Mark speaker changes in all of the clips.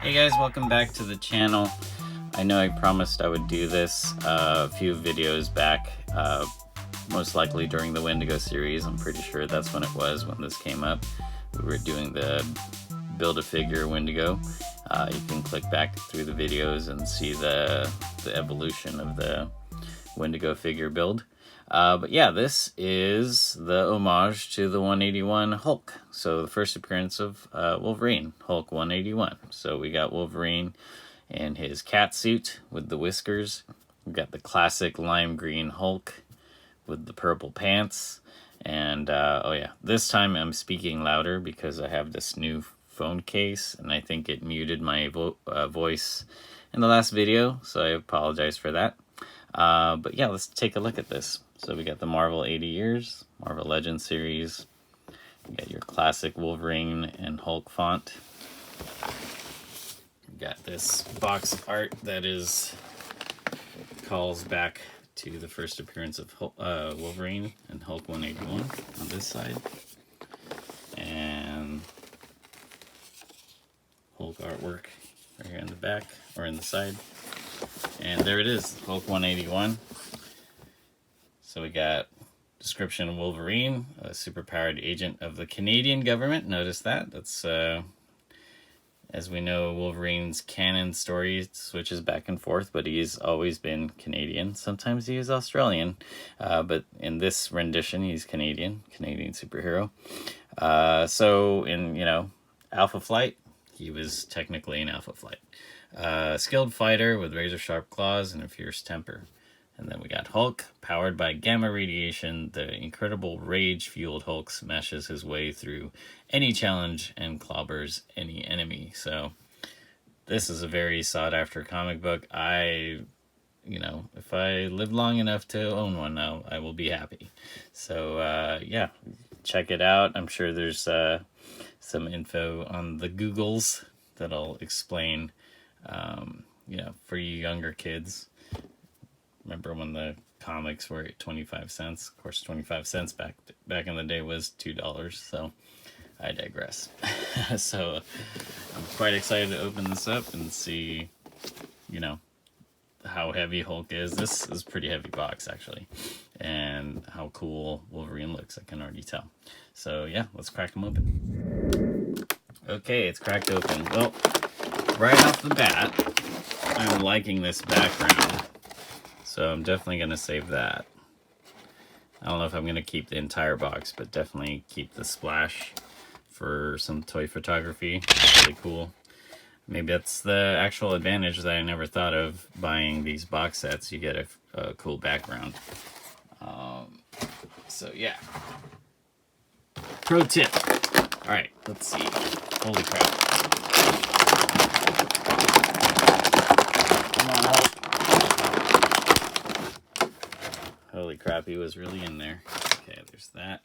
Speaker 1: Hey guys, welcome back to the channel. I know I promised I would do this a few videos back, most likely during the Wendigo series. I'm pretty sure that's when it was when this came up. We were doing the Build-A-Figure Wendigo. You can click back through the videos and see the evolution of the Wendigo figure build. But yeah, this is the homage to the 181 Hulk. So the first appearance of Wolverine, Hulk 181. So we got Wolverine in his cat suit with the whiskers. We got the classic lime green Hulk with the purple pants. And oh yeah, this time I'm speaking louder because I have this new phone case and I think it muted my voice in the last video, so I apologize for that. But yeah, let's take a look at this. So we got the Marvel 80 Years, Marvel Legends series. You got your classic Wolverine and Hulk font. You got this box art that calls back to the first appearance of Wolverine and Hulk 181 on this side. And Hulk artwork right here in the back, or in the side. And there it is, Hulk 181. So we got description of Wolverine, a superpowered agent of the Canadian government. Notice that. That's, as we know, Wolverine's canon story switches back and forth, but he's always been Canadian. Sometimes he is Australian, but in this rendition, he's Canadian superhero. So in, Alpha Flight, he was technically in Alpha Flight. Skilled fighter with razor-sharp claws and a fierce temper. And then we got Hulk, powered by gamma radiation. The incredible rage-fueled Hulk smashes his way through any challenge and clobbers any enemy. So this is a very sought-after comic book. If I live long enough to own one now, I will be happy. So yeah, check it out. I'm sure there's some info on the Googles that'll explain, for you younger kids. Remember when the comics were at 25 cents? Of course, 25 cents back in the day was $2, so I digress. So I'm quite excited to open this up and see, how heavy Hulk is. This is a pretty heavy box, actually. And how cool Wolverine looks, I can already tell. So yeah, let's crack them open. Okay, it's cracked open. Well, right off the bat, I'm liking this background. So I'm definitely going to save that. I don't know if I'm going to keep the entire box, but definitely keep the splash for some toy photography. It's really cool. Maybe that's the actual advantage that I never thought of buying these box sets. You get a cool background. So yeah. Pro tip. All right, let's see. Holy crap. Come on, Hulk. Holy crap, he was really in there. Okay, there's that.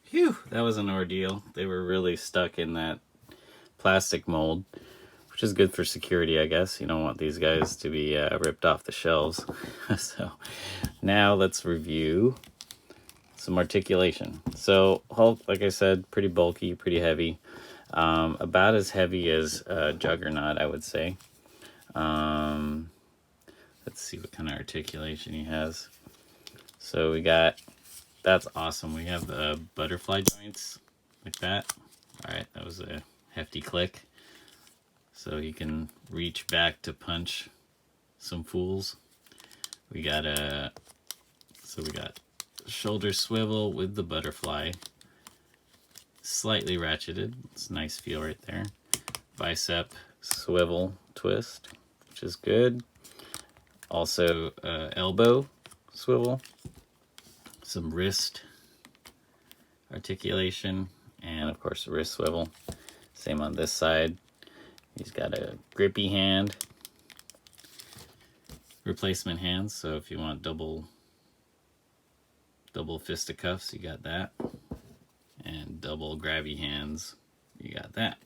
Speaker 1: Phew, that was an ordeal. They were really stuck in that plastic mold, which is good for security, I guess. You don't want these guys to be ripped off the shelves. So now let's review some articulation. So Hulk, like I said, pretty bulky, pretty heavy. About as heavy as Juggernaut, I would say. Let's see what kind of articulation he has. So we got... That's awesome. We have the butterfly joints like that. All right, that was a hefty click. So he can reach back to punch some fools. We got shoulder swivel with the butterfly. Slightly ratcheted. It's a nice feel right there. Bicep swivel twist, which is good. Also elbow swivel. Some wrist articulation, and of course wrist swivel. Same on this side. He's got a grippy hand. Replacement hands, so if you want double fisticuffs, you got that. And double grabby hands, you got that.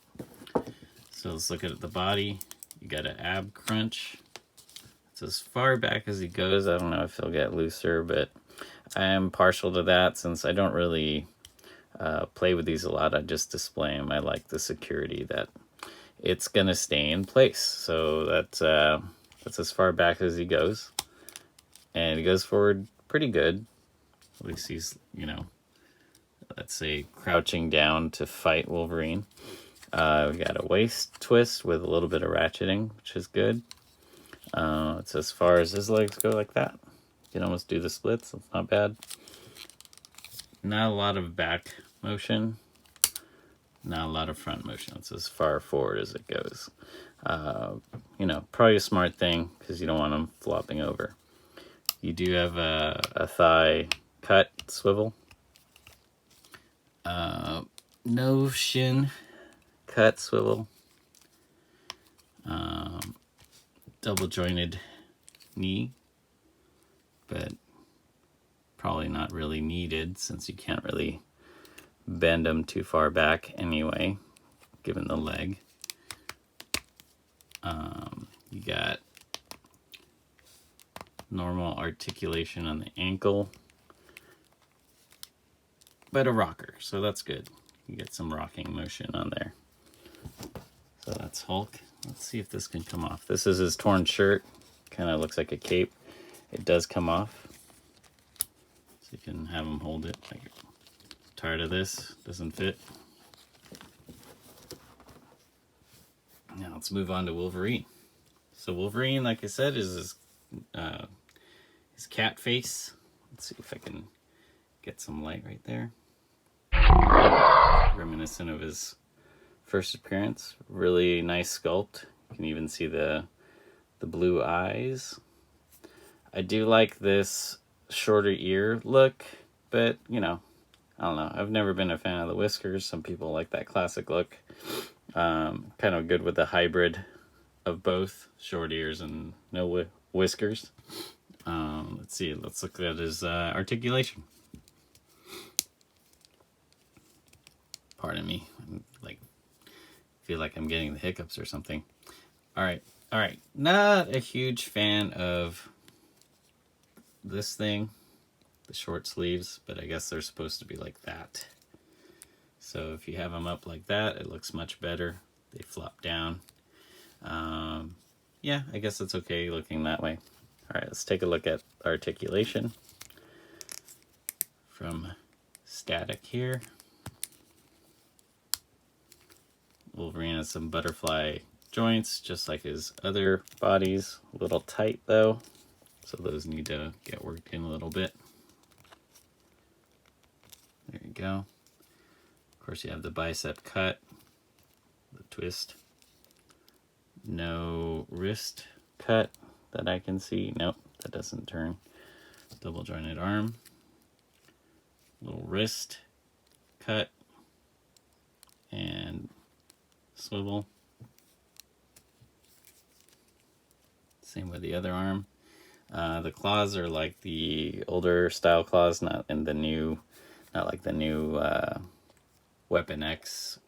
Speaker 1: So let's look at the body. You got an ab crunch. It's as far back as he goes. I don't know if he'll get looser, but I am partial to that since I don't really play with these a lot. I just display them. I like the security that it's gonna stay in place. So that's as far back as he goes, and he goes forward pretty good. At least he's, you know, let's say crouching down to fight Wolverine. We got a waist twist with a little bit of ratcheting, which is good. It's as far as his legs go, like that. You can almost do the splits. It's not bad. Not a lot of back motion. Not a lot of front motion. It's as far forward as it goes. You know, probably a smart thing because you don't want them flopping over. You do have a thigh cut swivel. No shin cut swivel. Double jointed knee, but probably not really needed since you can't really bend them too far back anyway, given the leg. You got normal articulation on the ankle, but a rocker, so that's good. You get some rocking motion on there. So that's Hulk. Let's see if this can come off. This is his torn shirt. Kind of looks like a cape. It does come off. So you can have him hold it. Like, tired of this, doesn't fit. Now let's move on to Wolverine. So Wolverine, like I said, is his cat face. Let's see if I can get some light right there. Reminiscent of his first appearance. Really nice sculpt. You can even see the blue eyes. I do like this shorter ear look, but you know, I don't know. I've never been a fan of the whiskers. Some people like that classic look. Kind of good with the hybrid of both short ears and no whiskers. Let's see. Let's look at his articulation. Pardon me. Feel like I'm getting the hiccups or something. All right. Not a huge fan of this thing, the short sleeves, but I guess they're supposed to be like that. So if you have them up like that, it looks much better. They flop down. Yeah, I guess it's okay looking that way. All right, let's take a look at articulation from static here. Wolverine has some butterfly joints, just like his other bodies. A little tight though, so those need to get worked in a little bit. There you go. Of course, you have the bicep cut, the twist. No wrist cut that I can see. Nope, that doesn't turn. Double jointed arm. Little wrist cut and swivel. Same with the other arm. The claws are like the older style claws, not like the new Weapon X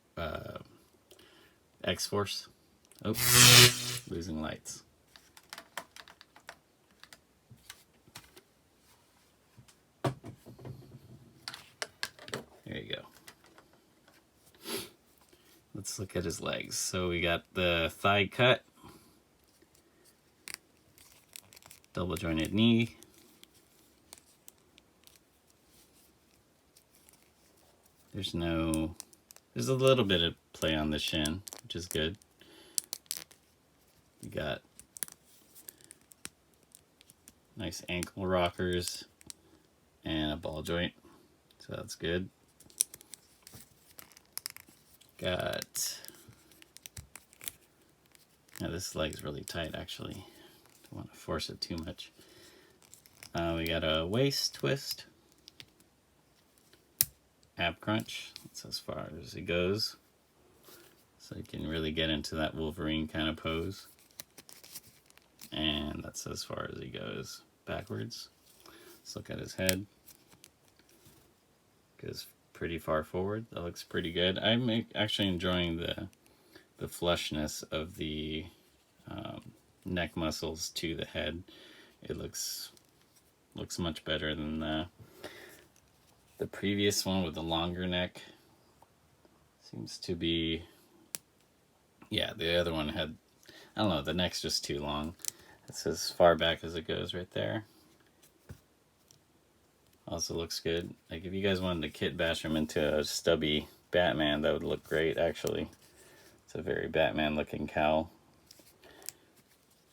Speaker 1: X-Force. Oops, losing lights. There you go. Let's look at his legs. So we got the thigh cut, double jointed knee, there's a little bit of play on the shin, which is good. You got nice ankle rockers and a ball joint, so that's good. Got, now this leg's really tight actually, don't want to force it too much. We got a waist twist, ab crunch, that's as far as it goes, so you can really get into that Wolverine kind of pose. And that's as far as he goes backwards. Let's look at his head. Goes pretty far forward. That looks pretty good. I'm actually enjoying the flushness of the neck muscles to the head. It looks much better than the previous one with the longer neck. Seems to be, yeah, the other one had, I don't know, the neck's just too long. It's as far back as it goes right there. Also looks good. Like if you guys wanted to kit bash him into a stubby Batman, that would look great actually. It's a very Batman looking cowl.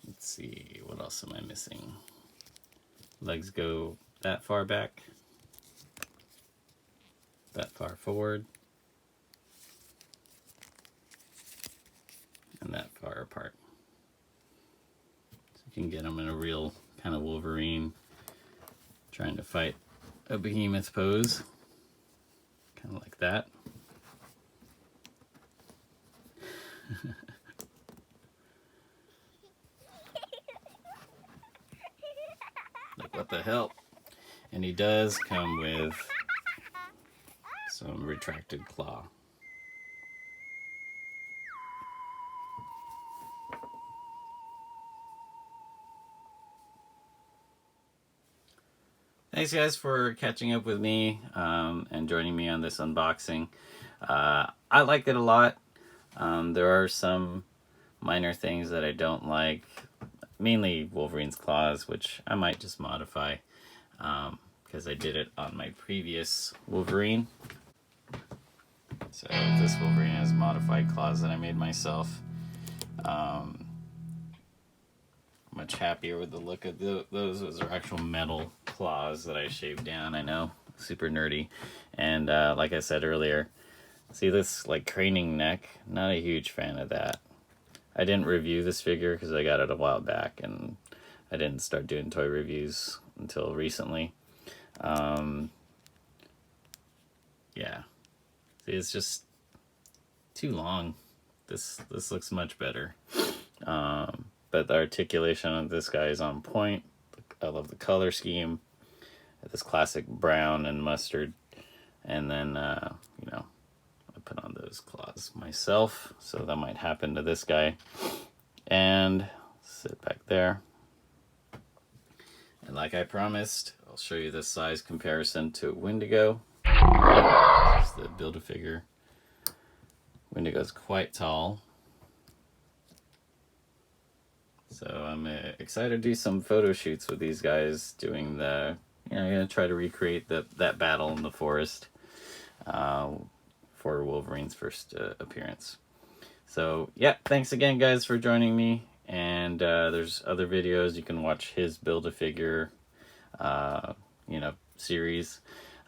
Speaker 1: Let's see, what else am I missing? Legs go that far back, that far forward, and that far apart. So you can get them in a real kind of Wolverine trying to fight a behemoth pose, kind of like that. Like what the hell? And he does come with some retracted claw. Thanks guys for catching up with me and joining me on this unboxing. I like it a lot. There are some minor things that I don't like, mainly Wolverine's claws, which I might just modify because I did it on my previous Wolverine. So this Wolverine has modified claws that I made myself. Much happier with the look of those. Those are actual metal claws that I shaved down. I know, super nerdy. And like I said earlier, see this like craning neck? Not a huge fan of that. I didn't review this figure because I got it a while back and I didn't start doing toy reviews until recently. Yeah, see, it's just too long. This looks much better. But the articulation of this guy is on point. I love the color scheme. This classic brown and mustard. And then, you know, I put on those claws myself. So that might happen to this guy. And sit back there. And like I promised, I'll show you the size comparison to Wendigo. This is the Build-A-Figure. Wendigo's quite tall. So I'm excited to do some photo shoots with these guys doing the, you know, I'm going to try to recreate that battle in the forest for Wolverine's first appearance. So yeah, thanks again guys for joining me. And there's other videos. You can watch his Build-A-Figure, you know, series.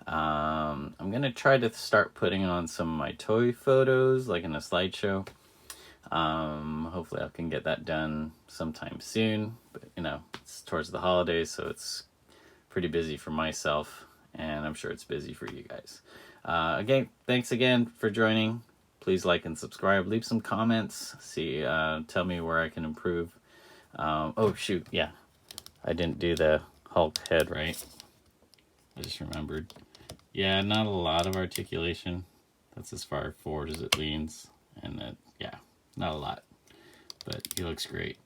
Speaker 1: I'm going to try to start putting on some of my toy photos, like in a slideshow. Hopefully I can get that done sometime soon, but you know, it's towards the holidays, so it's pretty busy for myself, and I'm sure it's busy for you guys. Again, thanks again for joining. Please like and subscribe, leave some comments, tell me where I can improve. Oh shoot, yeah, I didn't do the Hulk head right. I just remembered. Yeah, not a lot of articulation. That's as far forward as it leans, and that, yeah, not a lot, but he looks great.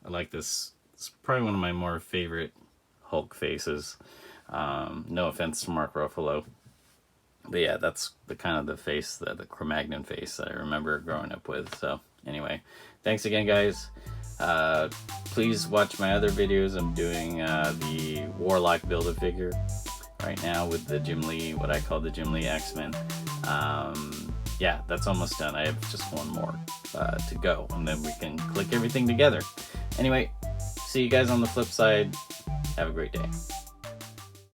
Speaker 1: I like this. It's probably one of my more favorite Hulk faces. No offense to Mark Ruffalo, but yeah, that's the kind of the face, the Cro-Magnon face that I remember growing up with. So anyway, thanks again guys. Please watch my other videos. I'm doing the Warlock Build-A-Figure right now with the Jim Lee, what I call the Jim Lee X-Men. Yeah, that's almost done. I have just one more to go, and then we can click everything together. Anyway, see you guys on the flip side. Have a great day.